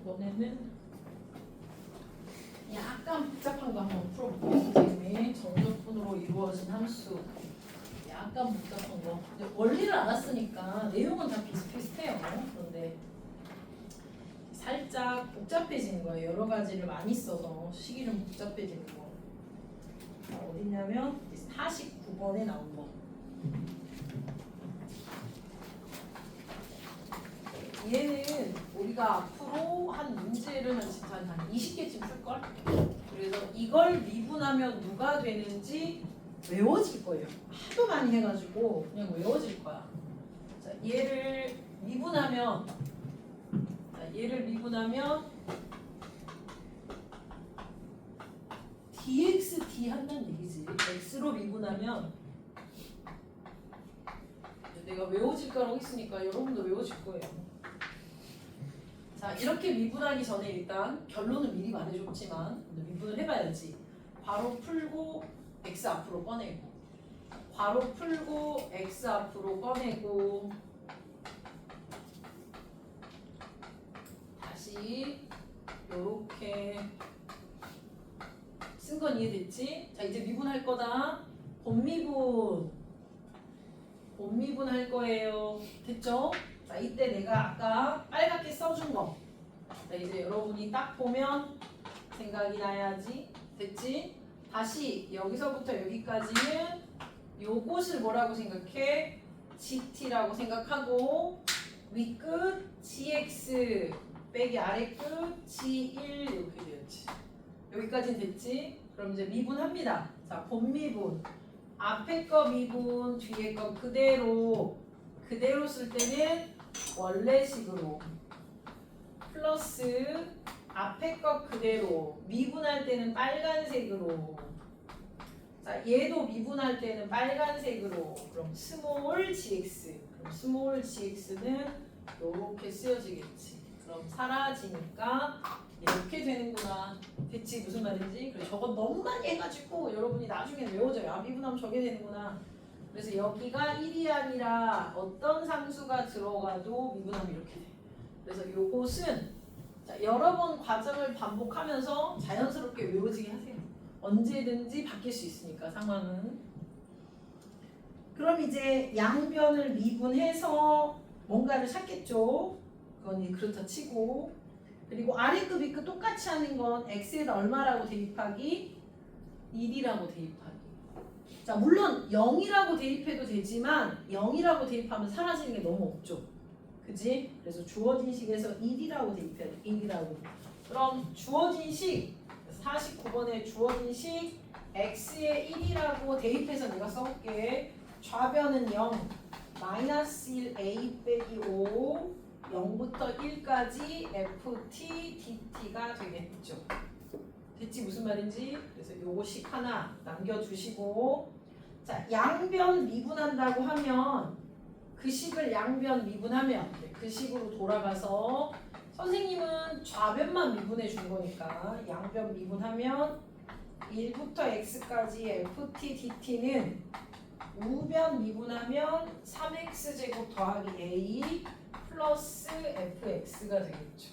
이번에는 약간 복잡한 거 한번 풀어볼게요. 선생님이 정적분으로 이루어진 함수. 약간 복잡한 거. 근데 원리를 알았으니까 내용은 다 비슷비슷해요. 그런데 살짝 복잡해지는 거예요. 여러 가지를 많이 써서 식이 좀 복잡해지는 거. 어딨냐면 49번에 나온 거. 얘는 우리가 앞으로 한 문제를 진짜 한 20개쯤 풀걸? 그래서 이걸 미분하면 누가 되는지 외워질 거예요. 하도 많이 해가지고 그냥 외워질 거야. 자, 얘를 미분하면 dx, d 한다는 얘기지. x로 미분하면 내가 외워질 거라고 했으니까 여러분도 외워질 거예요. 자, 이렇게 미분하기 전에 일단 결론을 미리 말해줬지만 미분을 해봐야지. 괄호 풀고 x 앞으로 꺼내고, 괄호 풀고 x 앞으로 꺼내고, 다시 요렇게 쓴 건 이해됐지? 자, 이제 미분할 거다. 본미분 할 거예요. 됐죠? 자, 이때 내가 아까 빨갛게 써준 거. 자, 이제 여러분이 딱 보면 생각이 나야지. 됐지? 다시 여기서부터 여기까지는 요것을 뭐라고 생각해? GT라고 생각하고 윗끝 GX 빼기 아래끝 G1 이렇게 되었지. 여기까지는 됐지? 그럼 이제 미분합니다. 자, 본미분. 앞에 거 미분, 뒤에 거 그대로 쓸 때는 원래식으로 플러스 앞에 거 그대로 미분할 때는 빨간색으로. 자, 얘도 미분할 때는 빨간색으로. 그럼 스몰 gx. 그럼 스몰 gx는 이렇게 쓰여지겠지. 그럼 사라지니까 이렇게 되는구나. 됐지? 무슨 말인지? 그래, 저거 너무 많이 해가지고 여러분이 나중에 외워져요. 아, 미분하면 저게 되는구나. 그래서 여기가 1이 아니라 어떤 상수가 들어가도 미분하면 이렇게 돼. 그래서 요것은 자, 여러 번 과정을 반복하면서 자연스럽게 외워지게 하세요. 언제든지 바뀔 수 있으니까 상황은. 그럼 이제 양변을 미분해서 뭔가를 찾겠죠. 그건 그렇다 치고. 그리고 아래급 위급 똑같이 하는 건 x에다 얼마라고 대입하기? 1이라고 대입하기. 자, 물론 0이라고 대입해도 되지만 0이라고 대입하면 사라지는 게 너무 없죠. 그지? 그래서 주어진 식에서 1이라고 대입해야 돼. 1이라고. 그럼 주어진 식 49번에 주어진 식 x에 1이라고 대입해서 내가 써볼게. 좌변은 0, 마이너스 1 a 빼기 5 0부터 1까지 ft dt가 되겠죠. 됐지? 무슨 말인지? 그래서 요거식 하나 남겨주시고, 자, 양변 미분한다고 하면 그 식을 양변 미분하면 그 식으로 돌아가서 선생님은 좌변만 미분해 준 거니까 양변 미분하면 1부터 x까지 ft dt는 우변 미분하면 3x제곱 더하기 a 플러스 fx가 되겠죠.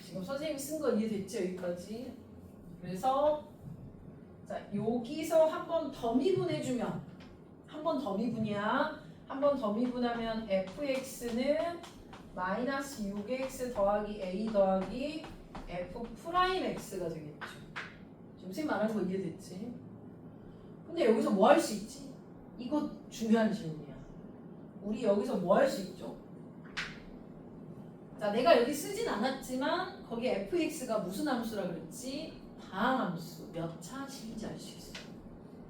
지금 선생님이 쓴 거 이해됐죠? 여기까지. 그래서 자, 여기서 한 번 더 미분해주면 한 번 더 미분이야. 한 번 더 미분하면 fx는 마이너스 6x 더하기 a 더하기 f 프라임 x가 되겠죠. 지금 선생님 말하는 거 이해됐지? 근데 여기서 뭐 할 수 있지? 이거 중요한 질문이야. 우리 여기서 뭐 할 수 있죠? 자, 내가 여기 쓰진 않았지만 거기 fx가 무슨 함수라 그랬지? 다항함수. 몇 차식인지 알 수 있어.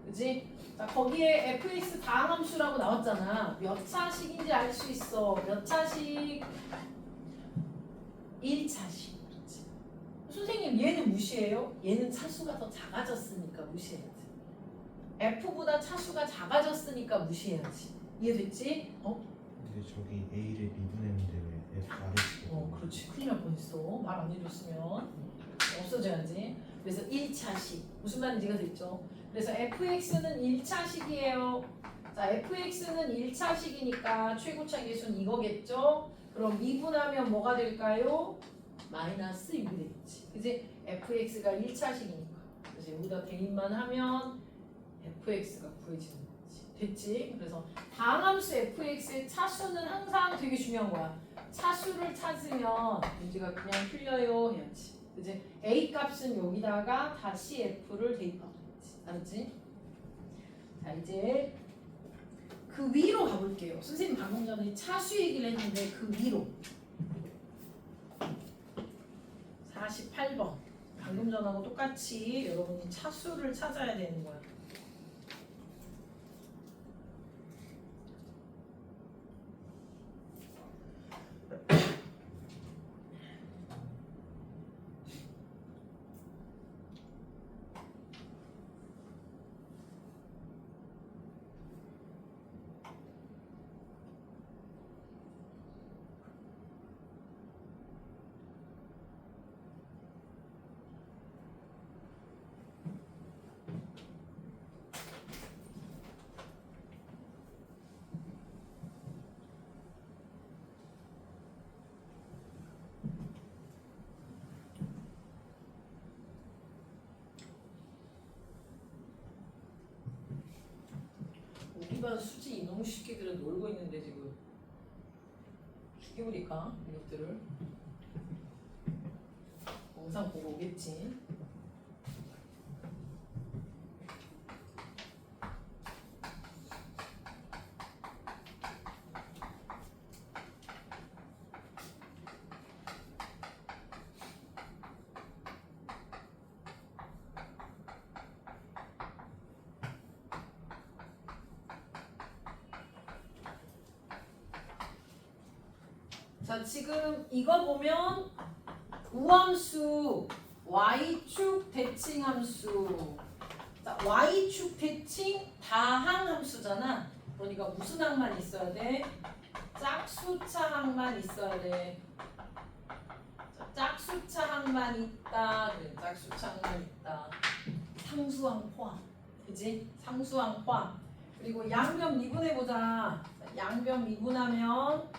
그지? 자, 거기에 fx 다항함수라고 나왔잖아. 몇 차식인지 알 수 있어. 몇 차식? 1차식. 그렇지. 선생님 얘는 무시해요? 얘는 차수가 더 작아졌으니까 무시해야지. f보다 차수가 작아졌으니까 무시해야지. 이해됐지? 근데 저기 A를 미분했는데 왜 F 아래식이 그렇지. 큰일 날 뻔했어. 말 안 해줬으면 없어져야지. 그래서 1차식. 무슨 말인지가 됐죠? 그래서 fx는 1차식이에요. 자, fx는 1차식이니까 최고차 계수는 이거겠죠? 그럼 미분하면 뭐가 될까요? 마이너스 6이 되겠지. 그지? fx가 1차식이니까. 그래서 여기다 대입만 하면 fx가 구해지는 거지. 됐지? 그래서 다음 함수 fx의 차수는 항상 되게 중요한 거야. 차수를 찾으면 문제가 그냥 풀려요 해야지. 그지? a 값은 여기다가 다시 f를 대입하면 되지. 알았지? 자 이제 그 위로 가볼게요. 선생님 방금 전에 차수 얘기를 했는데 그 위로 48번 방금 전하고 똑같이 여러분이 차수를 찾아야 되는 거야. 우리 반 수지 이놈 새끼들은 놀고 있는데 지금 죽여버릴까 이것들을. 영상 보고 오겠지. 자 지금 이거 보면 우함수 y축 대칭함수. 자 y축 대칭 다항함수잖아. 그러니까 무슨 항만 있어야 돼? 짝수차 항만 있어야 돼. 자, 짝수차 항만 있다. 그래 짝수차 항만 있다. 상수항 포함. 그지? 상수항 포함. 그리고 양변 미분해보자. 양변 미분하면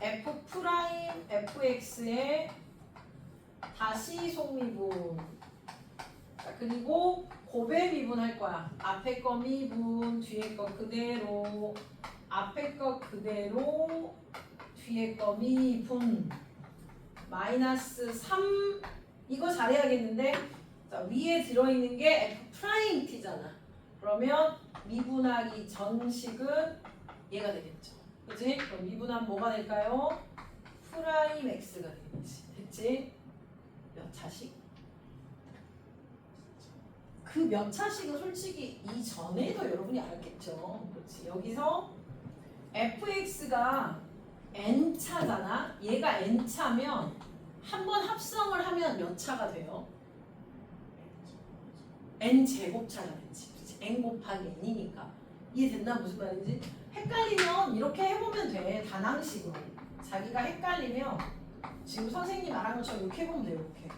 f 프라임 fx에 다시 속미분. 자, 그리고 곱의 미분 할 거야. 앞에 거 미분, 뒤에 거 그대로, 앞에 거 그대로, 뒤에 거 미분. 마이너스 3. 이거 잘해야겠는데. 자, 위에 들어있는 게 f 프라임 t잖아. 그러면 미분하기 전식은 얘가 되겠죠. 그치? 그럼 미분하면 뭐가 될까요? 프라임 x가 되겠지. 됐지? 몇 차식? 그 몇 차식은 솔직히 이전에도 여러분이 알겠죠. 그렇지. 여기서 fx가 n차잖아. 얘가 n차면 한 번 합성을 하면 몇 차가 돼요? n제곱차가 되지. 그렇지? n 곱하기 n이니까. 이해됐나? 무슨 말인지? 헷갈리면 이렇게 해보면 돼. 단항식으로. 자기가 헷갈리면 지금 선생님이 말한 것처럼 이렇게 해보면 돼. 이렇게.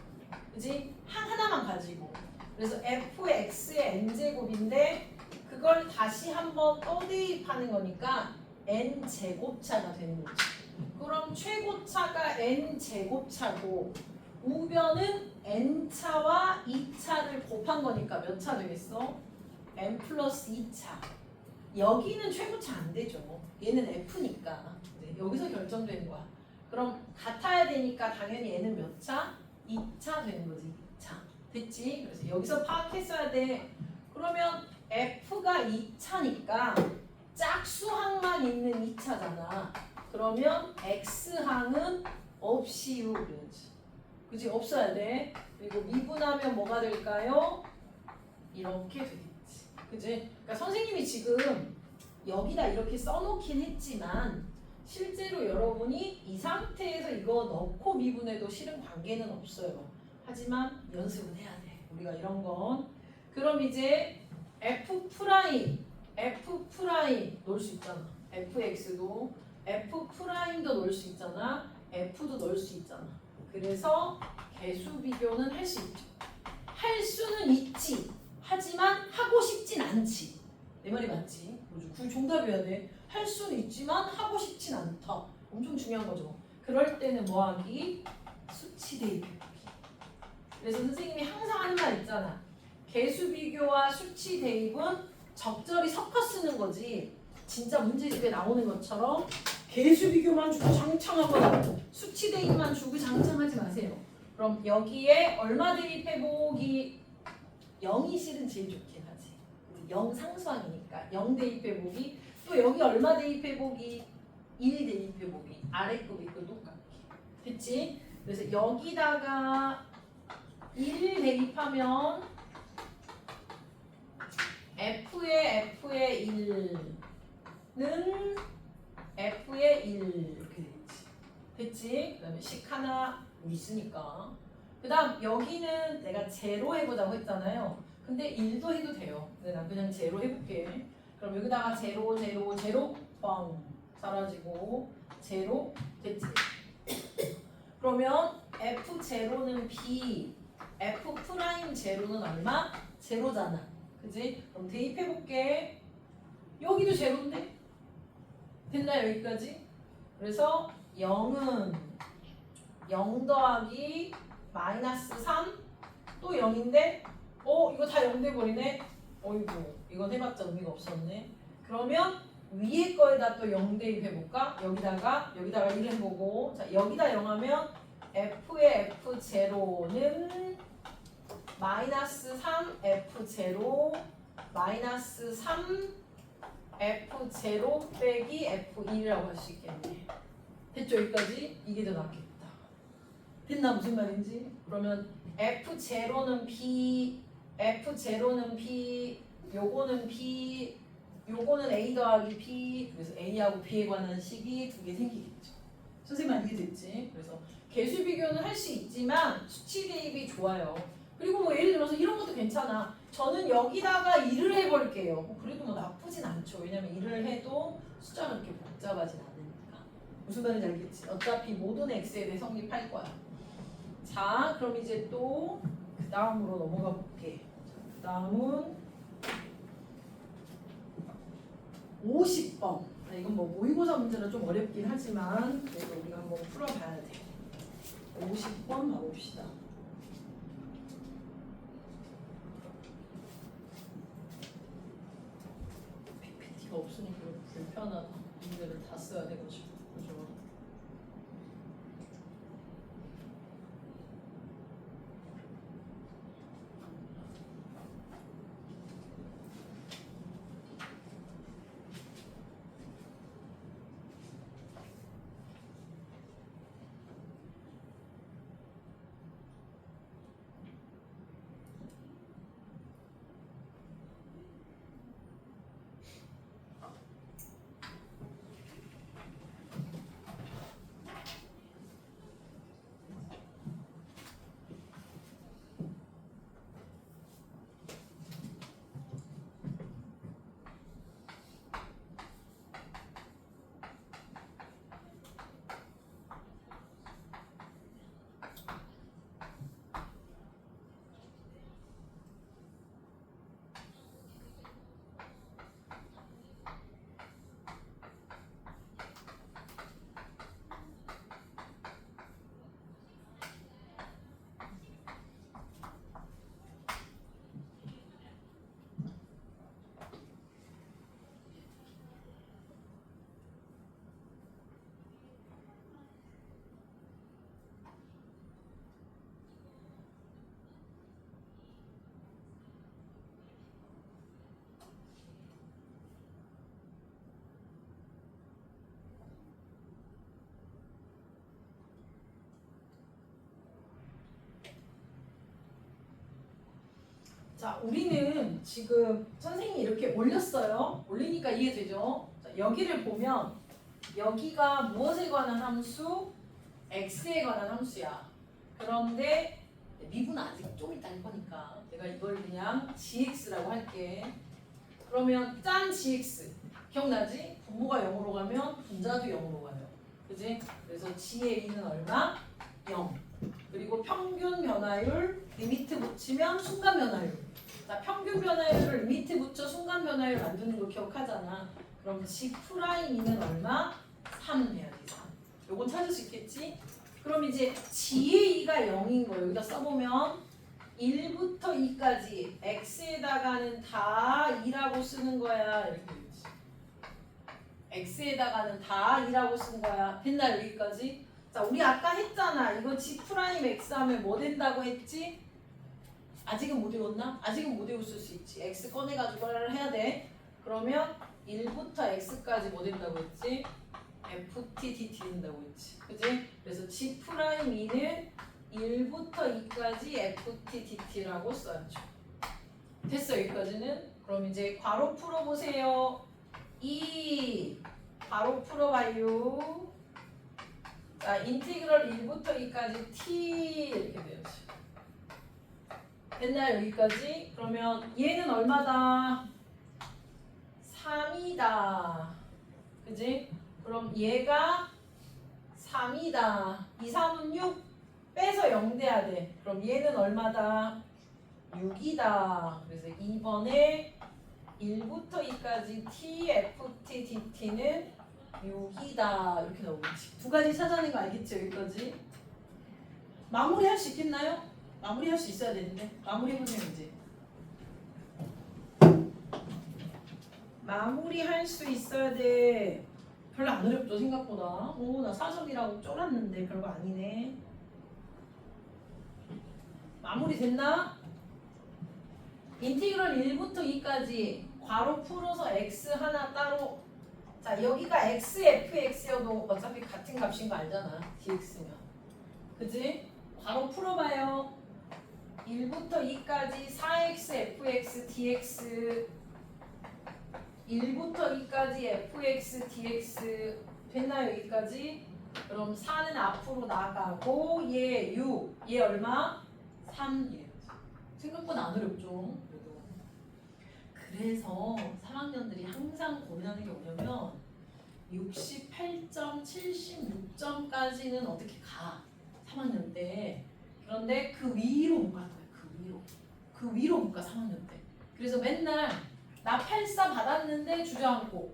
그치? 하나만 가지고. 그래서 fx의 n제곱인데 그걸 다시 한번 또 대입하는 거니까 n제곱차가 되는 거지. 그럼 최고차가 n제곱차고 우변은 n차와 2차를 곱한 거니까 몇 차 되겠어? n 플러스 2차. 여기는 최고차 안 되죠. 얘는 F니까. 네, 여기서 결정되는 거야. 그럼 같아야 되니까 당연히 얘는 몇 차? 2차 되는 거지. 2차. 됐지? 그래서 여기서 파악했어야 돼. 그러면 F가 2차니까 짝수항만 있는 2차잖아. 그러면 X항은 없이요. 그렇지. 그치? 없어야 돼. 그리고 미분하면 뭐가 될까요? 이렇게 되겠지. 그치? 그러니까 선생님이 지금 여기다 이렇게 써놓긴 했지만 실제로 여러분이 이 상태에서 이거 넣고 미분해도 실은 관계는 없어요. 하지만 연습은 해야 돼. 우리가 이런 건. 그럼 이제 F 프라임 넣을 수 있잖아. fx도 F 프라임도 넣을 수 있잖아. F도 넣을 수 있잖아. 그래서 개수 비교는 할 수 있죠. 할 수는 있지. 하지만 하고 싶진 않지. 내 말이 맞지? 그 정답이어야 돼. 할 수는 있지만 하고 싶진 않다. 엄청 중요한 거죠. 그럴 때는 뭐하기? 수치 대입해보기. 그래서 선생님이 항상 하는 말 있잖아. 개수 비교와 수치 대입은 적절히 섞어 쓰는 거지. 진짜 문제집에 나오는 것처럼 개수 비교만 주고 장창하거나 수치 대입만 주고 장창하지 마세요. 그럼 여기에 얼마 대입해보기? 0이 실은 제일 좋긴 하지. 0 상수항이니까 0 대입해보기. 또 여기 얼마 대입해보기? 1 대입해보기. 아래 거 밑거 똑같게. 됐지? 그래서 여기다가 1 대입하면 F의 1는 F의 1 이렇게 됐지. 됐지? 그 다음에 식 하나 있으니까. 그 다음 여기는 내가 제로 해보자고 했잖아요. 근데 1도 해도 돼요. 근데 난 그냥 제로 해볼게. 그럼 여기다가 제로 뻥 사라지고 제로 됐지. 그러면 F 제로는 B, F 프라임 제로는 얼마? 제로잖아. 그지? 그럼 대입해볼게. 여기도 제로인데? 됐나 여기까지? 그래서 0은 0 더하기 마이너스 3, 또 0인데 이거 다 0 돼버리네? 어이구 이건 해봤자 의미가 없었네. 그러면 위에 거에다 또 0 대입해볼까? 여기다가 1 해보고, 자 여기다 0 하면 F의 F0는 마이너스 3 F0 마이너스 3 F0 빼기 F1이라고 할 수 있겠네. 됐죠? 여기까지? 이게 더 낫겠다. 됐나 무슨 말인지? 그러면 F0는 B, F0는 B, 요거는 B, 요거는 A 더하기 B. 그래서 A하고 B에 관한 식이 두 개 생기겠죠. 선생님 이해됐지? 그래서 개수 비교는 할 수 있지만 수치 대입이 좋아요. 그리고 뭐 예를 들어서 이런 것도 괜찮아. 저는 여기다가 1을 해볼게요. 그래도 뭐 나쁘진 않죠. 왜냐면 1을 해도 숫자가 그렇게 복잡하진 않으니까. 무슨 말인지 알겠지? 어차피 모든 x에 대해 성립할 거야. 자, 그럼 이제 또 그 다음으로 넘어가 볼게. 그 다음은 50번. 이건 뭐 모의고사 문제는 좀 어렵긴 하지만 그래도 우리가 한번 풀어봐야 돼. 50번 봐봅시다. PPT가 없으니까 불편하다. 문제를 다 써야 돼가지고. 그죠? 자, 우리는 지금 선생님이 이렇게 올렸어요. 올리니까 이해되죠? 자, 여기를 보면 여기가 무엇에 관한 함수? x에 관한 함수야. 그런데 미분은 아직 좀 이따 할 거니까 내가 이걸 그냥 gx라고 할게. 그러면 짠 gx 기억나지? 분모가 0으로 가면 분자도 0으로 가요. 그지? 그래서 g의 2는 얼마? 0. 그리고 평균 변화율 리미트 붙이면 순간 변화율. 자, 평균 변화율을 리미트 붙여 순간 변화율 만드는 거 기억하잖아. 그럼 g 프라임 2는 얼마? 3 해야지. 3. 요거 이건 찾을 수 있겠지? 그럼 이제 g의 2가 0인 거예요. 여기다 써보면 1부터 2까지 x에다가는 다 2라고 쓰는 거야. 이렇게 되지. x에다가는 다 2라고 쓴 거야. 됐나 여기까지? 자, 우리 아까 했잖아. 이거 g 프라임 x 하면 뭐 된다고 했지? 아직은 못 외웠나? 아직은 못 외웠을 수 있지. x 꺼내가지고 해야 돼. 그러면 1부터 x까지 뭐 된다고 했지? ft dt 된다고 했지. 그지? 그래서 g 프라임 2는 1부터 2까지 ft dt라고 써야죠. 됐어 여기까지는? 그럼 이제 괄호 풀어보세요. 2 괄호 풀어봐요. 자, 인티그럴 1부터 2까지 t 이렇게 되었지. 됐나요 여기까지? 그러면 얘는 얼마다? 3이다. 그지? 그럼 얘가 3이다. 2, 3은 6 빼서 0 돼야 돼. 그럼 얘는 얼마다? 6이다. 그래서 2번에 1부터 2까지 t, ft, dt는 6이다. 이렇게 나오겠지. 두 가지 찾아낸 거 알겠죠? 여기까지. 마무리할 수 있겠나요? 마무리할 수 있어야 되는데. 마무리해보세요 이제. 마무리할 수 있어야 돼. 별로 안 어렵죠 생각보다. 오, 나 4점이라고 쫄았는데 별거 아니네. 마무리 됐나? 인티그럴 1부터 2까지 괄호 풀어서 x 하나 따로. 자, 여기가 x, fx여도 어차피 같은 값인 거 알잖아. dx면. 그지? 괄호 풀어봐요. 1부터 2까지 4x, fx, dx 1부터 2까지 fx, dx 됐나요 여기까지? 그럼 4는 앞으로 나가고 얘 6, 얘 얼마? 3. 예. 생각보다 안 어렵죠. 그래도. 그래서 3학년들이 항상 고민하는 게 뭐냐면 68점, 76점까지는 어떻게 가? 3학년 때. 그런데 그 위로 못 갈 거야. 그 위로 못 가 3학년 때. 그래서 맨날 나 84 받았는데 주저앉고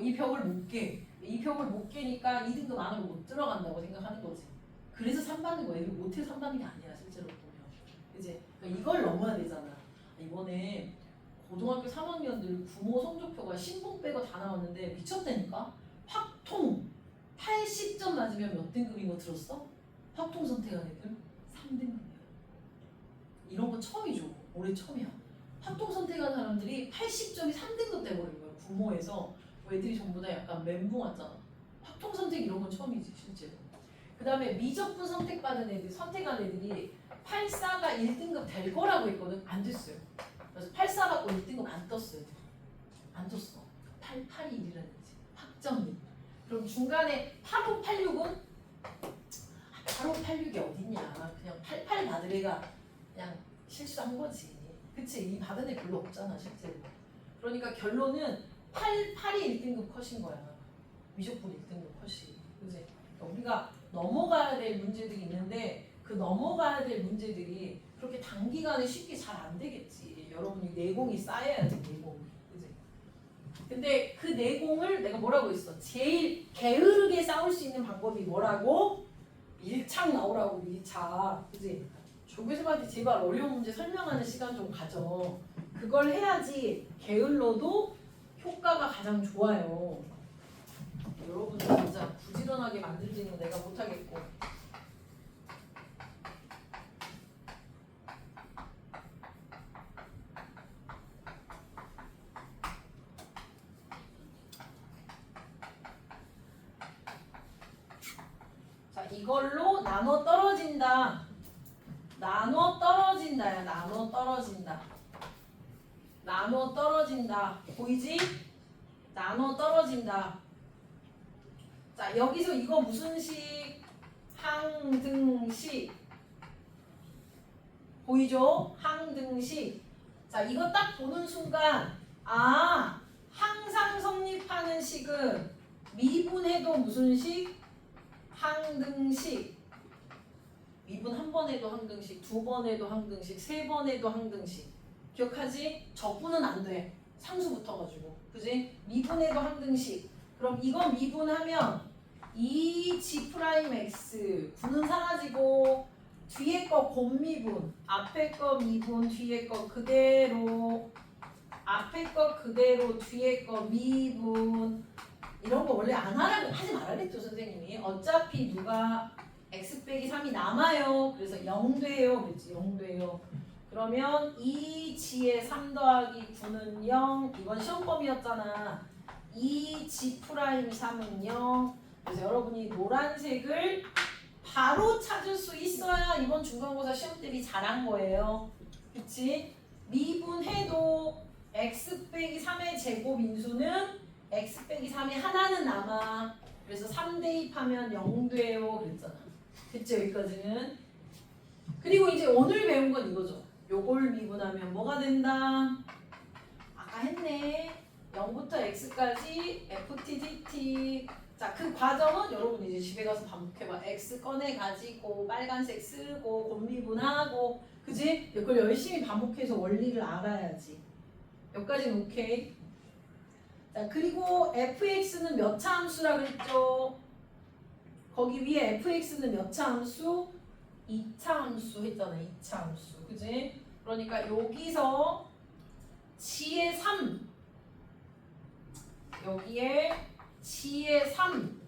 이 벽을 못 깨. 이 벽을 못 깨니까 2등급 안으로 못 들어간다고 생각하는 거지. 그래서 3 받는 거야. 애들 못해 3 받는 게 아니야 실제로 보면. 이제 그러니까 이걸 넘어야 되잖아. 이번에 고등학교 3학년들 구모 성적표가 신분 빼고 다 나왔는데 미쳤다니까. 확통 80점 맞으면 몇 등급인 거 들었어? 확통 선택한 애들 3등급이야. 이런 거 처음이죠. 올해 처음이야. 확통 선택한 사람들이 80점이 3등급 돼버린 거야. 구모에서 애들이 전부 다 약간 멘붕 왔잖아. 확통 선택 이런 건 처음이지 실제로. 그 다음에 미적분 선택받은 애들, 선택한 애들이 84가 1등급 될 거라고 했거든. 안 됐어요. 그래서 84 받고 1등급 안 떴어 애들이. 안 떴어. 881이라든지 학점이. 그럼 중간에 8586은 8586이 어딨냐. 그냥 88 받을 애가 그냥 실수한 거지. 그치? 이 받은 애 별로 없잖아 실제로. 그러니까 결론은 8이 1등급 컷인 거야. 미적분 1등급 컷이. 그치? 그러니까 우리가 넘어가야 될 문제들이 있는데 그 넘어가야 될 문제들이 그렇게 단기간에 쉽게 잘 안 되겠지. 여러분이 내공이 쌓여야 돼. 내공이. 그치? 근데 그 내공을 내가 뭐라고 했어? 제일 게으르게 쌓을 수 있는 방법이 뭐라고? 밀착 나오라고. 밀착. 그치? 조교수한테 제발 어려운 문제 설명하는 시간 좀 가져. 그걸 해야지 게을러도 효과가 가장 좋아요. 여러분들 진짜 부지런하게 만들지는 내가 못하겠고. 자, 이걸로 나눠 떨어진다. 나눠 떨어진다야. 나눠 떨어진다. 나눠 떨어진다. 보이지? 나눠 떨어진다. 자, 여기서 이거 무슨 식? 항등식. 보이죠? 항등식. 자, 이거 딱 보는 순간 아, 항상 성립하는 식은 미분해도 무슨 식? 항등식. 미분 한 번 해도 항등식, 두 번 해도 항등식, 세 번 해도 항등식. 기억하지? 적분은 안 돼. 상수 붙어가지고. 그지? 미분해도 항등식. 그럼 이거 미분하면 2g'x 9는 사라지고 뒤에 거 곱미분, 앞에 거 미분, 뒤에 거 그대로, 앞에 거 그대로, 뒤에 거 미분. 이런 거 원래 안 하지 말라 그랬죠 선생님이. 어차피 누가 x 빼기 3이 남아요. 그래서 0 돼요. 그랬지 0 돼요. 그러면 2g에 3 더하기 9는 0. 이건 시험범위였잖아. 2g'3은 0. 그래서 여러분이 노란색을 바로 찾을 수 있어야 이번 중간고사 시험 대비 잘한 거예요. 그치? 미분해도 x 빼기 3의 제곱 인수는 x 빼기 3이 하나는 남아. 그래서 3 대입하면 0 돼요. 그랬잖아. 됐죠? 여기까지는. 그리고 이제 오늘 배운 건 이거죠. 요걸 미분하면 뭐가 된다? 아까 했네. 0부터 x까지 ft dt. 자, 그 과정은 여러분 이제 집에 가서 반복해봐. x 꺼내가지고 빨간색 쓰고 곱미분하고 그지? 그걸 열심히 반복해서 원리를 알아야지. 여기까지는 오케이. 자, 그리고 fx는 몇 차 함수라 그랬죠? 거기 위에 fx는 몇 차 함수? 2차 함수 했잖아. 2차 함수. 그지? 그러니까 여기서 g의 3 여기에 g의 3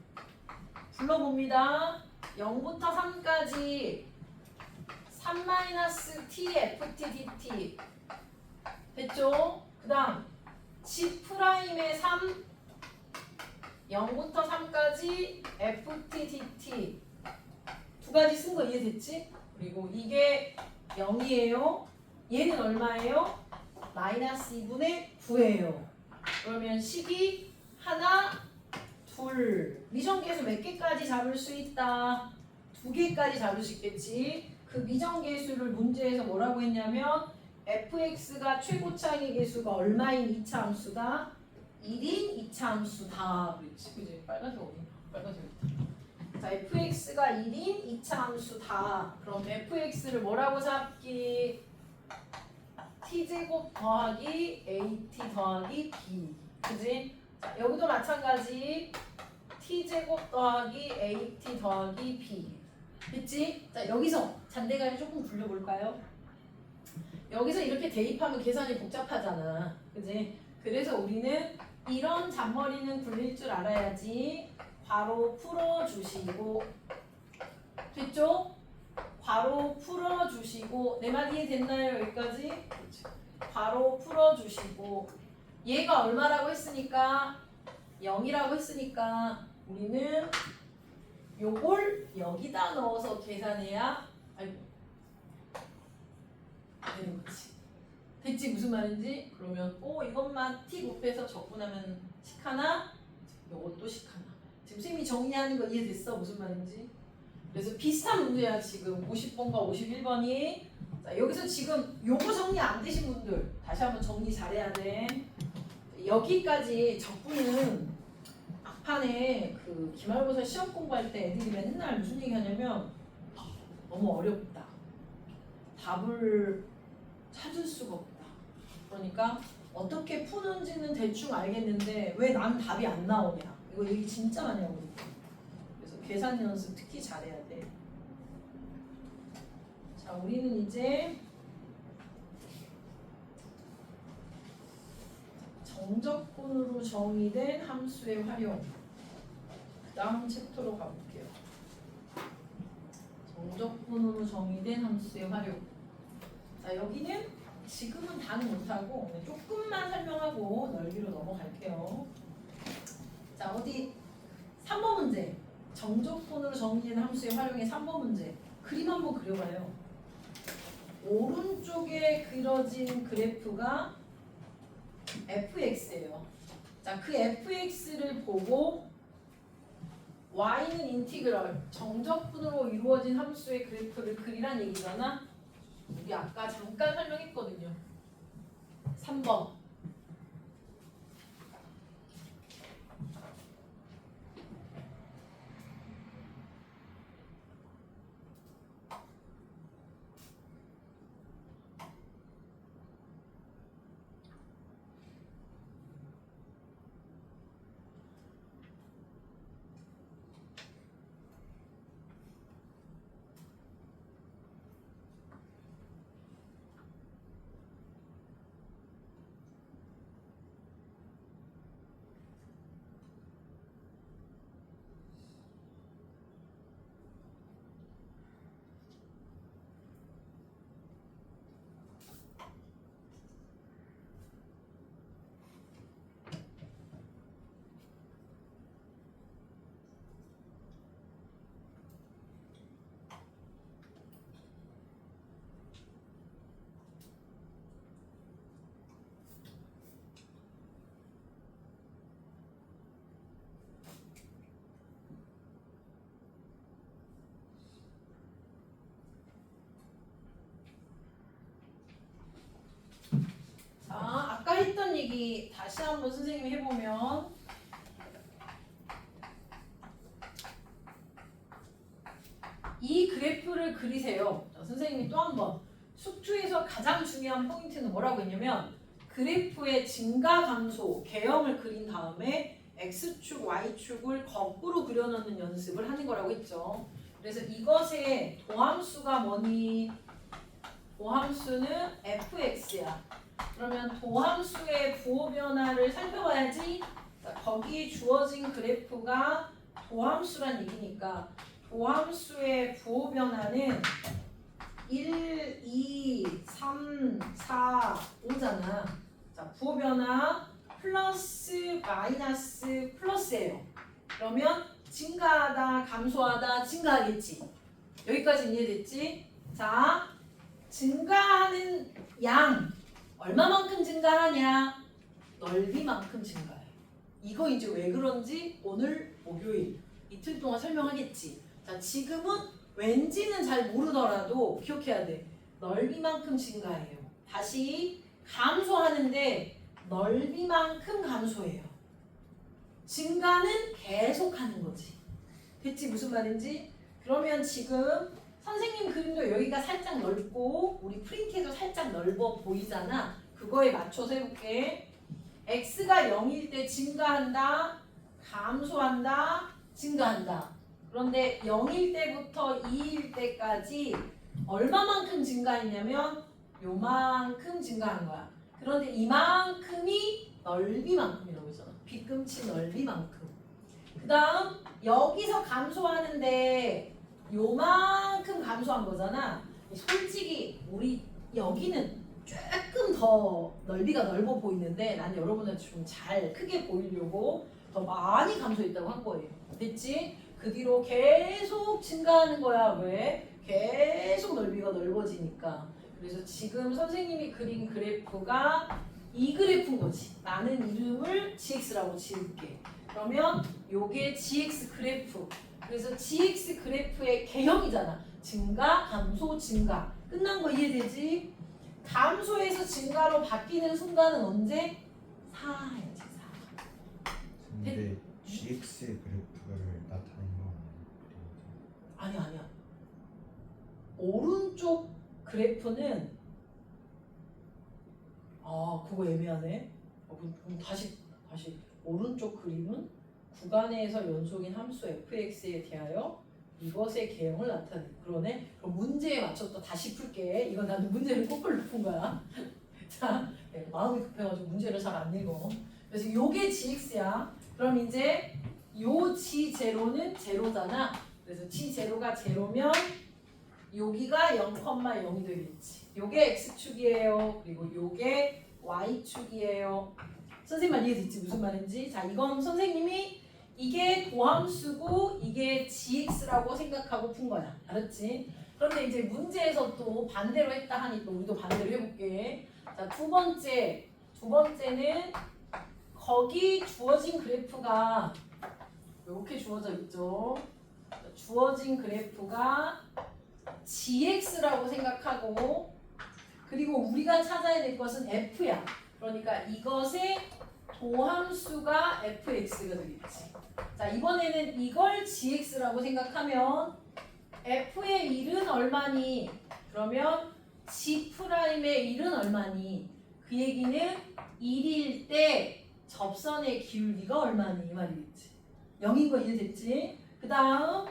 불러봅니다. 0부터 3까지 3-t ft dt 됐죠? 그 다음 g'의 3 0부터 3까지 ft dt 두 가지 쓴 거 이해됐지? 그리고 이게 0이에요. 얘는 얼마예요? 마이너스 2분의 9예요. 그러면 식이 하나, 둘. 미정계수 몇 개까지 잡을 수 있다? 2개까지 잡을 수 있겠지. 그 미정계수를 문제에서 뭐라고 했냐면 fx가 최고차의 계수가 얼마인 2차 함수다? 1인 2차 함수다. 그렇지. 그지? 빨간색 어디? 빨간색 있다. 자, fx가 1인 2차 함수다. 그럼 fx를 뭐라고 잡기? t제곱 더하기 at 더하기 b. 그지? 자, 여기도 마찬가지. t제곱 더하기 at 더하기 b. 됐지? 자, 여기서 잔대가리 조금 굴려볼까요? 여기서 이렇게 대입하면 계산이 복잡하잖아. 그지? 그래서 우리는 이런 잔머리는 굴릴 줄 알아야지. 바로 풀어주시고. 됐죠? 바로 풀어주시고. 내 말 이해됐나요? 여기까지? 바로 풀어주시고. 얘가 얼마라고 했으니까 0이라고 했으니까 우리는 요걸 여기다 넣어서 계산해야 아이고 되는 거지. 됐지? 무슨 말인지? 그러면 이것만 t 곱해서 적분하면 식 하나, 요것도 식 하나. 지금 선생님이 정리하는 거 이해됐어? 무슨 말인지? 그래서 비슷한 문제야 지금 50번과 51번이. 자, 여기서 지금 요거 정리 안 되신 분들 다시 한번 정리 잘해야 돼. 여기까지 적분은 막판에 그 기말고사 시험 공부할 때 애들이 맨날 무슨 얘기 하냐면 너무 어렵다. 답을 찾을 수가 없다. 그러니까 어떻게 푸는지는 대충 알겠는데 왜 난 답이 안 나오냐. 이거 얘기 진짜 많이 하거든요. 그래서 계산 연습 특히 잘해야 돼. 자, 우리는 이제 정적분으로 정의된 함수의 활용. 그 다음 챕터로 가볼게요. 정적분으로 정의된 함수의 활용. 자, 여기는 지금은 다는 못하고 조금만 설명하고 넓이로 넘어갈게요. 자, 어디 3번 문제. 정적분으로 정의된 함수의 활용의 3번 문제. 그림 한번 그려봐요. 오른쪽에 그려진 그래프가 fx예요. 자, 그 fx를 보고 y는 인티그럴, 정적분으로 이루어진 함수의 그래프를 그리란 얘기잖아. 우리 아까 잠깐 설명했거든요. 3번. 얘기 다시 한번 선생님이 해보면 이 그래프를 그리세요. 자, 선생님이 또 한번 숙주에서 가장 중요한 포인트는 뭐라고 했냐면 그래프의 증가 감소 개형을 그린 다음에 x축, y축을 거꾸로 그려놓는 연습을 하는 거라고 했죠. 그래서 이것의 도함수가 뭐니? 도함수는 fx야. 그러면 도함수의 부호 변화를 살펴봐야지. 자, 거기 주어진 그래프가 도함수란 얘기니까 도함수의 부호 변화는 1, 2, 3, 4, 5잖아. 자, 부호 변화 플러스 마이너스 플러스예요. 그러면 증가하다, 감소하다, 증가하겠지. 여기까지 이해됐지? 자, 증가하는 양 얼마만큼 증가하냐? 넓이만큼 증가해. 이거 이제 왜 그런지 오늘 목요일 이틀 동안 설명하겠지. 자, 지금은 왠지는 잘 모르더라도 기억해야 돼. 넓이만큼 증가해요. 다시 감소하는데 넓이만큼 감소해요. 증가는 계속하는 거지. 됐지? 무슨 말인지? 그러면 지금 선생님 그림도 여기가 살짝 넓고 우리 프린트도 살짝 넓어 보이잖아. 그거에 맞춰서 해볼게. x가 0일 때 증가한다, 감소한다, 증가한다. 그런데 0일 때부터 2일 때까지 얼마만큼 증가했냐면 요만큼 증가한 거야. 그런데 이만큼이 넓이만큼이라고 했잖아. 뒤꿈치 넓이만큼. 그 다음 여기서 감소하는데 요만큼 감소한 거잖아. 솔직히 우리 여기는 조금 더 넓이가 넓어 보이는데 난 여러분한테 좀 잘 크게 보이려고 더 많이 감소했다고 한 거예요. 됐지? 그 뒤로 계속 증가하는 거야. 왜? 계속 넓이가 넓어지니까. 그래서 지금 선생님이 그린 그래프가 이 그래프인 거지. 나는 이름을 GX라고 지을게. 그러면 요게 GX 그래프. 그래서 GX 그래프의 개형이잖아. 증가, 감소, 증가. 끝난 거 이해되지? 감소에서 증가로 바뀌는 순간은 언제? 4야지 4. 근데 GX 그래프를 나타낸 거 아니에요? 아니야. 오른쪽 그래프는 그거 애매하네. 그럼 다시 오른쪽 그림은 구간에서 연속인 함수 fx에 대하여 이것의 개형을 나타내. 그러네. 그럼 문제에 맞춰 또 다시 풀게. 이건 나는 문제를 거꾸로 푼 거야. 자, 마음이 급해가지고 문제를 잘 안 읽어. 그래서 요게 gx야. 그럼 이제 요 g0는 제로잖아. 그래서 g0가 제로면 여기가 0,0이 되겠지. 요게 x축이에요. 그리고 요게 y축이에요. 선생님만 이해됐지? 무슨 말인지? 자, 이건 선생님이 이게 도함수고 이게 gx라고 생각하고 푼 거야. 알았지? 그런데 이제 문제에서 또 반대로 했다 하니까 우리도 반대로 해볼게. 자, 두 번째는 거기 주어진 그래프가 이렇게 주어져 있죠. 주어진 그래프가 gx라고 생각하고 그리고 우리가 찾아야 될 것은 f야. 그러니까 이것의 도함수가 fx가 되겠지. 자, 이번에는 이걸 gx라고 생각하면 f의 1은 얼마니? 그러면 g'의 1은 얼마니? 그 얘기는 1일 때 접선의 기울기가 얼마니? 이 말이겠지. 0인 거 이해됐지? 그 다음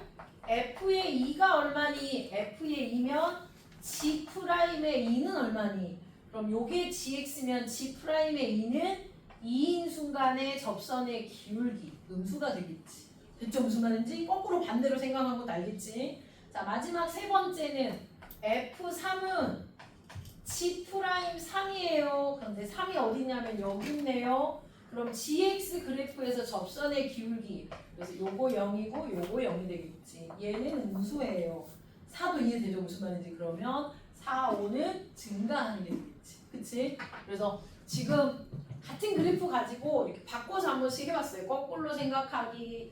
f의 2가 얼마니? f의 2면 g'의 2는 얼마니? 그럼 요게 gx면 g'의 2는 2인 순간의 접선의 기울기 음수가 되겠지. 됐죠? 무슨 말인지? 거꾸로 반대로 생각한 것도 알겠지? 자, 마지막 세 번째는 f3은 g'3이에요. 그런데 3이 어디냐면 여기 있네요. 그럼 gx 그래프에서 접선의 기울기 그래서 요거 0이고 요거 0이 되겠지. 얘는 음수예요. 4도 이해되죠? 무슨 말인지? 그러면 4, 5는 증가하는 게 되겠지. 그치? 그래서 지금 같은 그래프 가지고 이렇게 바꿔서 한 번씩 해봤어요. 거꾸로 생각하기.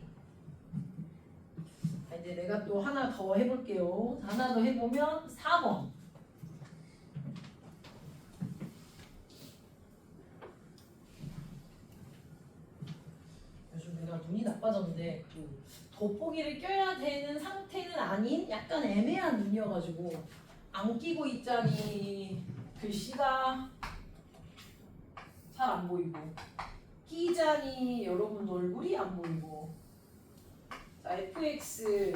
자, 이제 내가 또 하나 더 해볼게요. 하나 더 해보면 4번. 제가 눈이 나빠졌는데 그 돋보기를 껴야 되는 상태는 아닌 약간 애매한 눈이어가지고 안 끼고 있자니 글씨가 잘 안 보이고 끼자니 여러분 얼굴이 안 보이고. 자, fx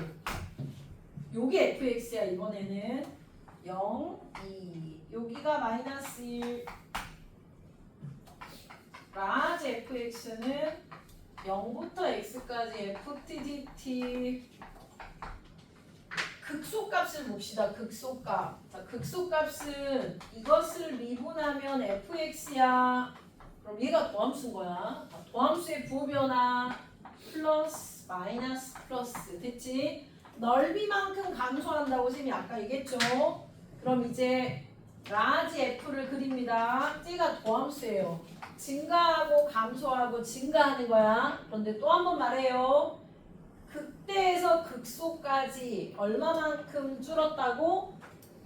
요게 fx야. 이번에는 0, 2 여기가 마이너스 1. 라지 fx는 0부터 x까지 ftdt. 극소값을 봅시다. 극소값. 자, 극소값은 이것을 미분하면 fx야. 그럼 얘가 도함수인 거야. 자, 도함수의 부호변화 플러스 마이너스 플러스. 됐지? 넓이만큼 감소한다고 쌤이 아까 얘기했죠. 그럼 이제 라지 f를 그립니다. 쟤가 도함수예요. 증가하고 감소하고 증가하는 거야. 그런데 또 한 번 말해요. 극대에서 극소까지 얼마만큼 줄었다고?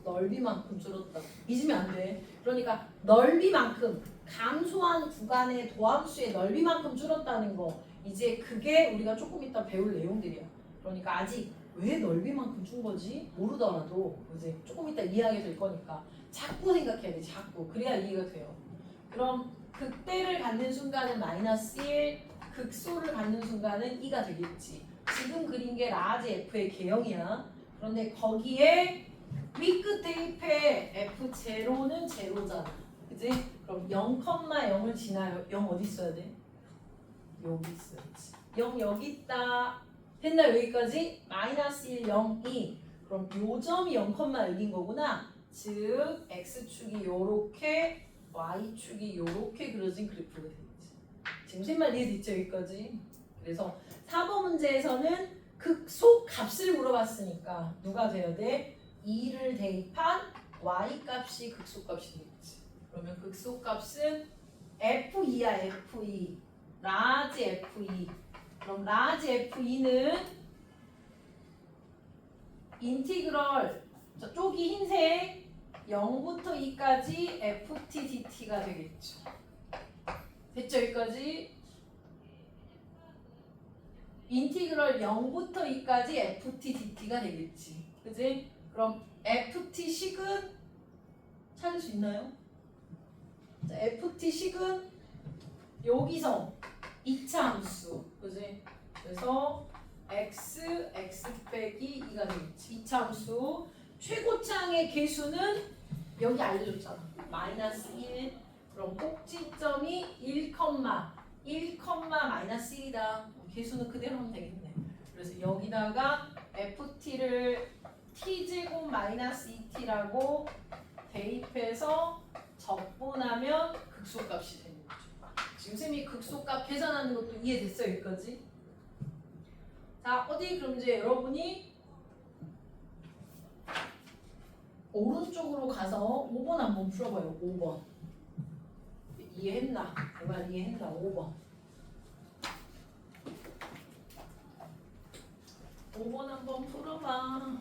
넓이만큼 줄었다고. 잊으면 안 돼. 그러니까 넓이만큼 감소한 구간의 도함수의 넓이만큼 줄었다는 거. 이제 그게 우리가 조금 이따 배울 내용들이야. 그러니까 아직 왜 넓이만큼 준 거지? 모르더라도 이제 조금 이따 이해하게 될 거니까 자꾸 생각해야 돼. 자꾸. 그래야 이해가 돼요. 그럼 극대를 갖는 순간은 마이너스 1, 극소를 갖는 순간은 2가 되겠지. 지금 그린 게 라지 f의 개형이야. 그런데 거기에 위끝에 입에 f0는 제로잖아. 그지? 그럼 0,0을 지나요. 0 어디 있어야 돼? 여기 있어야지. 0 여기 있다. 됐나 여기까지? 마이너스 1, 0, 2. 그럼 요 점이 0,1인 거구나. 즉 x축이 요렇게 y축이 요렇게 그려진 그래프가 되겠지. 지금 셋말 이해됐죠 여기까지? 그래서 4번 문제에서는 극소 값을 물어봤으니까 누가 돼야 돼? 2를 대입한 y값이 극소값이 되겠지. 그러면 극소값은 f2야 f2. 라지 f2. 그럼 라지 f2는 인티그럴 쪽이 흰색 0부터 2까지 ft dt가 되겠죠. 됐죠 여기까지? 인티그럴 0부터 2까지 ft dt가 되겠지. 그지? 그럼 ft 식은 찾을 수 있나요? 자, ft 식은 여기서 2차 함수. 그지? 그래서 x 빼기 2가 되겠지. 2차 함수. 최고창의 개수는 여기 알려줬잖아. 마이너스 1. 그럼 꼭지점이 1, 마이너스 1이다. 개수는 그대로 하면 되겠네. 그래서 여기다가 ft를 t제곱 마이너스 2t라고 대입해서 적분하면 극소값이 되는 거죠. 지금 쌤이 극소값 계산하는 것도 이해됐어요 여기까지? 자 어디 그럼 이제 여러분이 오른쪽으로 가서 5번 한번 풀어봐요. 5번 이해했나? 내 말 이해했나? 5번 5번 한번 풀어봐.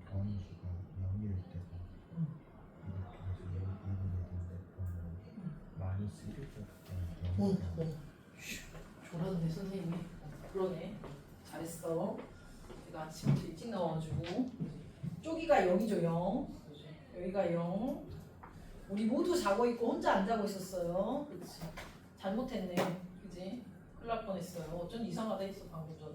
더함수가 0일 때가 이렇게 해서 1분의 1인데 그러면 마이너스 1일 때부터 졸았네 선생님이. 그러네. 잘했어. 제가 아침부터 일찍 나와가지고 쪼기가 0이죠 0. 여기가 0. 우리 모두 자고 있고 혼자 안 자고 있었어요. 그렇지. 잘못했네. 그지? 큰일 날 뻔했어요. 어쩐 이상하다 했어 방금 전에.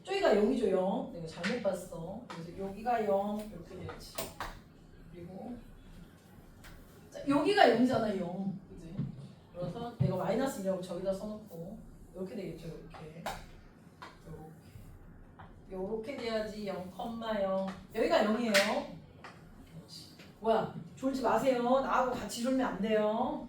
쪼기가 0이죠 0. 내가 잘못 봤어. 그래서 여기가 0 이렇게 되지. 그리고 자, 여기가 0이잖아 0. 그지? 그래서 내가 마이너스 1이라고 저기다 써놓고 이렇게 되겠죠 이렇게. 요렇게 돼야지 0,0. 여기가 0이에요. 그렇지. 뭐야? 졸지 마세요. 나하고 같이 졸면 안 돼요.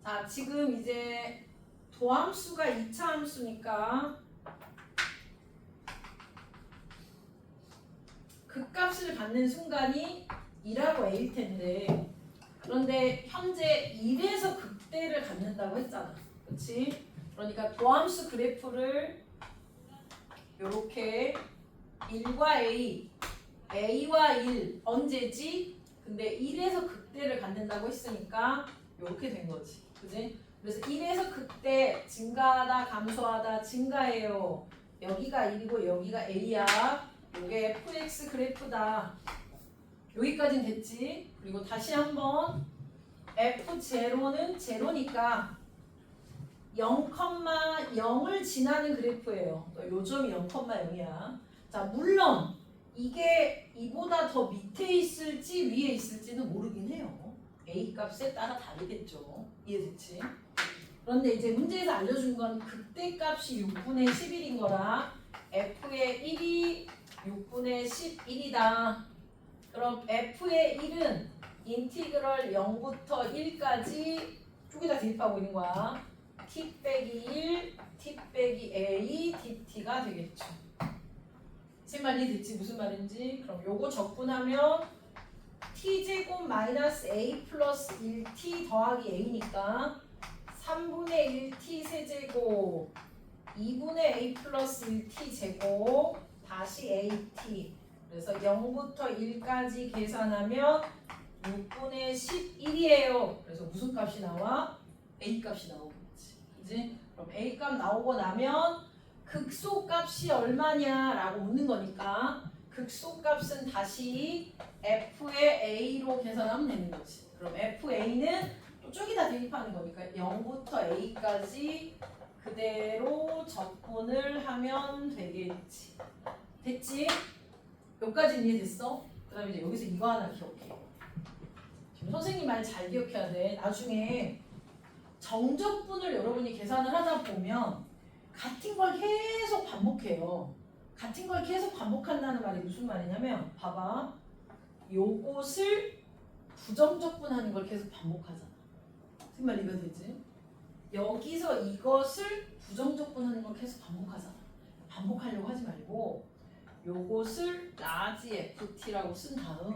자, 지금 이제 도함수가 2차 함수니까 극값을 받는 순간이 2라고 A일 텐데, 그런데 현재 1에서 극대를 갖는다고 했잖아. 그렇지? 그러니까 도함수 그래프를 이렇게 1과 A, A와 1 언제지? 근데 1에서 극대를 갖는다고 했으니까 이렇게 된 거지. 그지? 그래서 1에서 극대 증가하다 감소하다 증가해요. 여기가 1이고 여기가 A야. 이게 fx 그래프다. 여기까지는 됐지? 그리고 다시 한번 f0는 제로니까 0,0을 지나는 그래프예요. 요점이 0,0이야. 자, 물론 이게 이보다 더 밑에 있을지 위에 있을지는 모르긴 해요. A 값에 따라 다르겠죠. 이해됐지? 그런데 이제 문제에서 알려준 건 극대값이 6분의 11인 거라 f의 1이 6분의 11이다. 그럼 f의 1은 인티그럴 0부터 1까지 쪽에다 대입하고 있는 거야. t 빼기 1, t 빼기 a, dt가 되겠죠. 무슨 말이 됐지? 무슨 말인지? 그럼 요거 적분하면 t제곱 마이너스 a 플러스 1t 더하기 a니까 3분의 1t 세제곱 2분의 a 플러스 1t 제곱 다시 AT. 그래서 0부터 1까지 계산하면 6분의 11이에요. 그래서 무슨 값이 나와? A 값이 나오겠지. 그지? 그럼 A 값 나오고 나면 극소값이 얼마냐라고 묻는 거니까 극소값은 다시 F의 A로 계산하면 되는 거지. 그럼 FA는 또 쪽에다 대입하는 거니까 0부터 A까지 그대로 적분을 하면 되겠지. 됐지? 여기까지 이해됐어? 그 다음에 이제 여기서 이거 하나 기억해. 지금 선생님 말 잘 기억해야 돼. 나중에 정적분을 여러분이 계산을 하다 보면 같은 걸 계속 반복해요. 같은 걸 계속 반복한다는 말이 무슨 말이냐면 봐봐. 요것을 부정적분하는 걸 계속 반복하잖아. 무슨 말 이거 되지? 여기서 이것을 부정적분하는 걸 계속 반복하잖아. 반복하려고 하지 말고 요것을 라지 ft라고 쓴 다음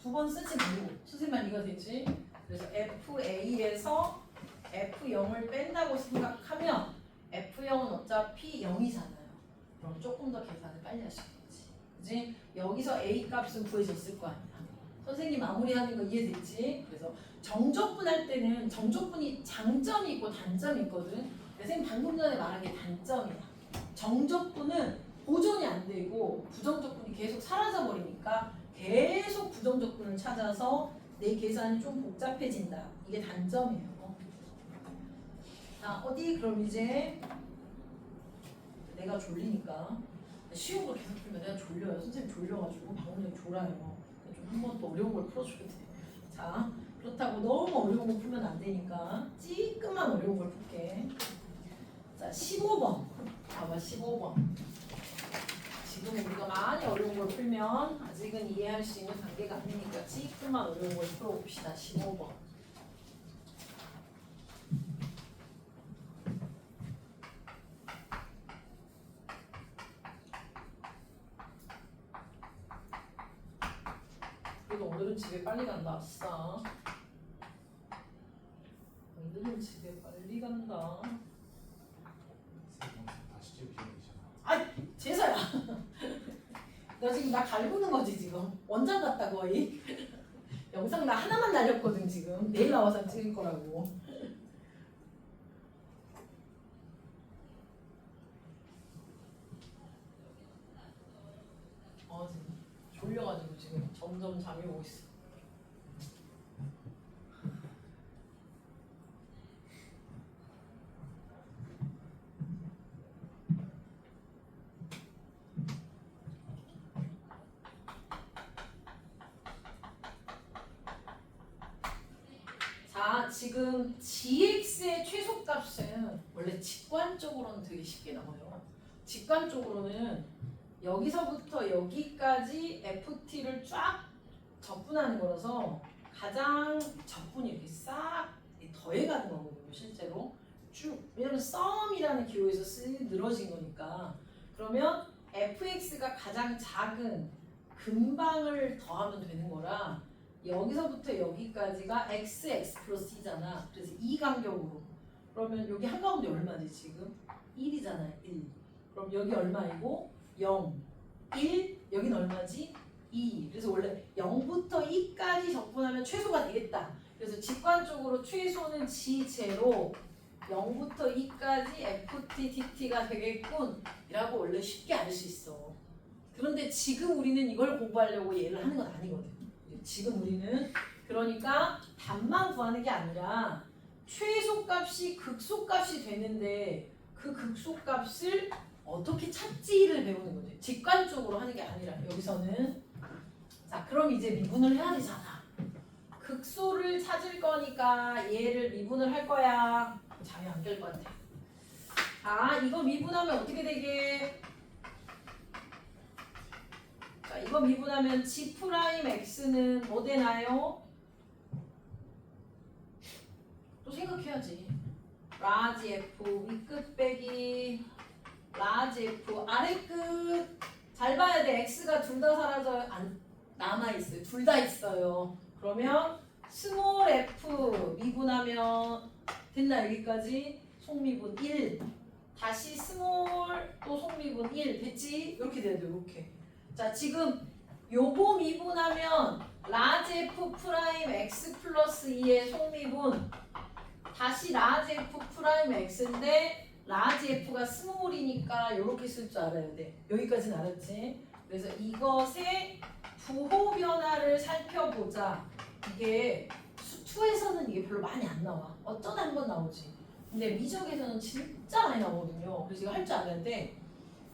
두 번 쓰지 말고 선생님 말 이거 되지? 그래서 fa에서 f0을 뺀다고 생각하면 f0은 어차피 0이잖아요. 그럼 조금 더 계산을 빨리 하시겠지. 그지? 여기서 a 값은 구해졌을 거 아니야. 선생님 마무리하는 거 이해됐지? 그래서 정적분할 때는 정적분이 장점이 있고 단점이 있거든. 선생님 방금 전에 말한 게 단점이야. 정적분은 보존이 안 되고 부정적분이 계속 사라져 버리니까 계속 부정적분을 찾아서 내 계산이 좀 복잡해진다. 이게 단점이에요. 자, 어디 그럼 이제 내가 졸리니까 쉬운 걸 계속 풀면 내가 졸려요. 선생님 졸려가지고 방금 전에 졸아요. 좀 한 번 더 어려운 걸 풀어줘야 돼. 자, 그렇다고 너무 어려운 거 풀면 안 되니까 찌끔만 어려운 걸 풀게. 자, 15번. 봐봐, 15번. 지금 우리가 많이 어려운 걸 풀면 아직은 이해할 수 있는 단계가 아니니까 찌끔만 어려운 걸 풀어봅시다. 15번. 그래도 오늘은 집에 빨리 간다. 아싸. 오늘은 집에 빨리 간다. 다시 찍으셔야 되잖아. 제사야. 너 지금 나 갈구는 거지 지금. 원장 같다 거의. 영상 나 하나만 날렸거든 지금. 내일 나와서 찍을 거라고. 지금 졸려가지고 지금 점점 잠이 오고 있어. 자, 지금 gx의 최소값은 원래 직관적으로는 되게 쉽게 나와요. 직관적으로는 여기서부터 여기까지 ft를 쫙 적분하는 거라서 가장 적분이 이렇게 싹 더해가는 거거든요. 실제로 쭉. 왜냐면 썸이라는 기호에서 늘어진 거니까. 그러면 fx가 가장 작은 근방을 더하면 되는 거라 여기서부터 여기까지가 x 플러스 2잖아. 그래서 이 간격으로. 그러면 여기 한가운데 얼마지 지금? 1이잖아요. 1. 그럼 여기 얼마이고? 0. 1. 여긴 얼마지? 2. 그래서 원래 0부터 2까지 적분하면 최소가 되겠다. 그래서 직관적으로 최소는 g0 0부터 2까지 ft dt가 되겠군 이라고 원래 쉽게 알 수 있어. 그런데 지금 우리는 이걸 공부하려고 얘를 하는 건 아니거든. 지금 우리는 그러니까 답만 구하는 게 아니라 최소값이 극소값이 되는데 그 극소값을 어떻게 찾지를 배우는 거지. 직관적으로 하는 게 아니라 여기서는 자 그럼 이제 미분을 해야 되잖아. 극소를 찾을 거니까 얘를 미분을 할 거야. 잠이 안 깰 것 같아. 아 이거 미분하면 어떻게 되게? 자 이거 미분하면 g'x는 뭐 되나요? 또 생각해야지. 라지 f 위끝 빼기 라지 f 아래끝. 잘 봐야 돼. x가 둘 다 사라져요. 안 남아있어요. 둘 다 있어요. 그러면 스몰 f 미분하면 됐나 여기까지? 속미분 1 다시 스몰 또 속미분 1 됐지? 이렇게 돼야 돼. 이렇게. 자 지금 요거 미분하면 라지 f 프라임 x 플러스 2의 속미분 다시 라지 f 프라임 x인데 라지 f가 스몰이니까 이렇게 쓸 줄 알아야 돼. 여기까지는 알았지? 그래서 이것의 부호 변화를 살펴보자. 이게 수투에서는 이게 별로 많이 안 나와. 어쩌다 한 번 나오지. 근데 미적에서는 진짜 많이 나오거든요. 그래서 이거 할 줄 알아야 돼.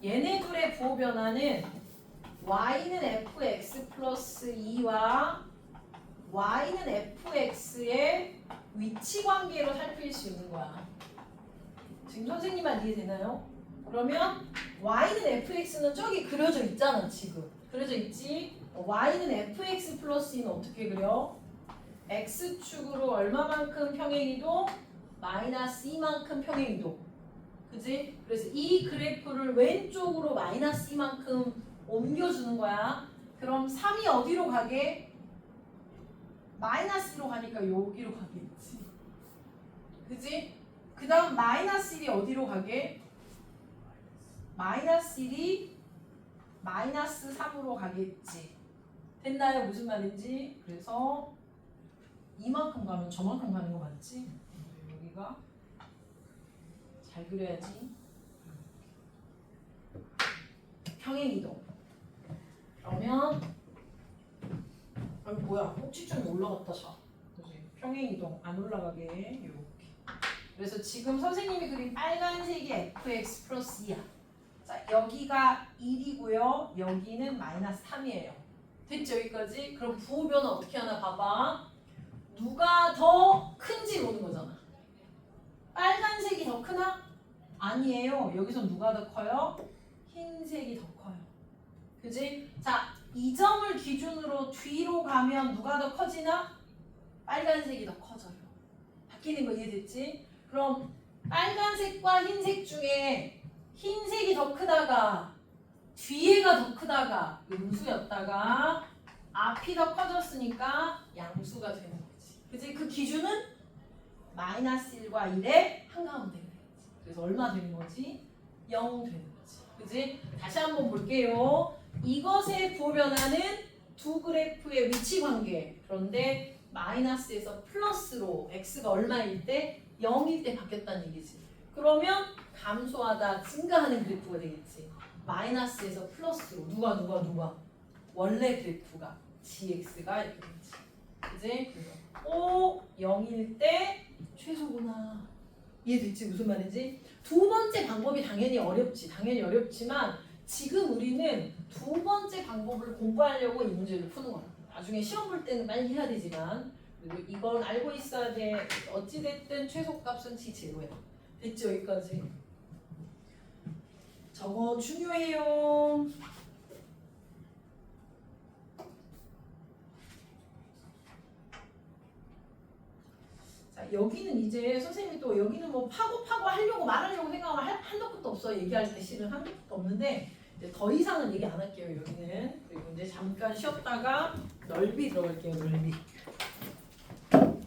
얘네 둘의 부호 변화는 y는 fx 플러스 2와 y는 fx의 위치 관계로 살필 수 있는 거야. 지금 선생님만 이해되나요? 그러면 y는 fx는 저기 그려져 있잖아. 지금 그려져 있지. y는 fx 플러스 2는 어떻게 그려? x축으로 얼마만큼 평행이동? 마이너스 2만큼 평행이동. 그지? 그래서 이 그래프를 왼쪽으로 마이너스 2만큼 옮겨주는 거야. 그럼 3이 어디로 가게? 마이너스로 가니까 여기로 가겠지. 그지? 그 다음 마이너스 1이 어디로 가게? 마이너스 1이 마이너스 3으로 가겠지. 됐나요? 무슨 말인지? 그래서 이만큼 가면 저만큼 가는 거 맞지? 여기가 잘 그려야지. 평행이동. 그러면 아니 뭐야? 꼭지 좀 올라갔다 자. 그지? 평행이동 안 올라가게 이렇게. 그래서 지금 선생님이 그린 빨간색이 fx 플러스 2야. 자 여기가 1이고요. 여기는 마이너스 3이에요. 됐죠 여기까지? 그럼 부호 변화 어떻게 하나 봐봐. 누가 더 큰지 보는 거잖아. 빨간색이 더 크나? 아니에요. 여기서 누가 더 커요? 흰색이 더 커요. 그지? 자, 이 점을 기준으로 뒤로 가면 누가 더 커지나? 빨간색이 더 커져요. 바뀌는 거 이해됐지? 그럼 빨간색과 흰색 중에 흰색이 더 크다가 뒤에가 더 크다가 음수였다가 앞이 더 커졌으니까 양수가 되는 거지. 그지? 그 기준은 마이너스 1과 1의 한가운데가 되겠지. 그래서 얼마 되는 거지? 0 되는 거지. 그지? 다시 한번 볼게요. 이것의 부호 변화는 두 그래프의 위치 관계. 그런데 마이너스에서 플러스로 x가 얼마일 때? 0일 때 바뀌었다는 얘기지. 그러면 감소하다 증가하는 그래프가 되겠지. 마이너스에서 플러스로 누가 원래 그래프가 gx가 이렇게 되지. 그지? 그래서 5, 0일 때 최소구나. 이해됐지? 무슨 말인지? 두 번째 방법이 당연히 어렵지. 당연히 어렵지만 지금 우리는 두 번째 방법을 공부하려고 이 문제를 푸는 거야. 나중에 시험 볼 때는 빨리 해야 되지만 그리고 이건 알고 있어야 돼. 어찌됐든 최소값은 g0야. 됐죠? 여기까지. 저거 중요해요. 자, 자 여기는 이제 선생님이 또 여기는 뭐 파고 하려고 말하려고 생각하면 한도 끝도 없어. 얘기할 때 실은 한도 끝도 없는데 이제 더 이상은 얘기 안 할게요. 여기는. 그리고 이제 잠깐 쉬었다가 넓이 들어갈게요. 넓이.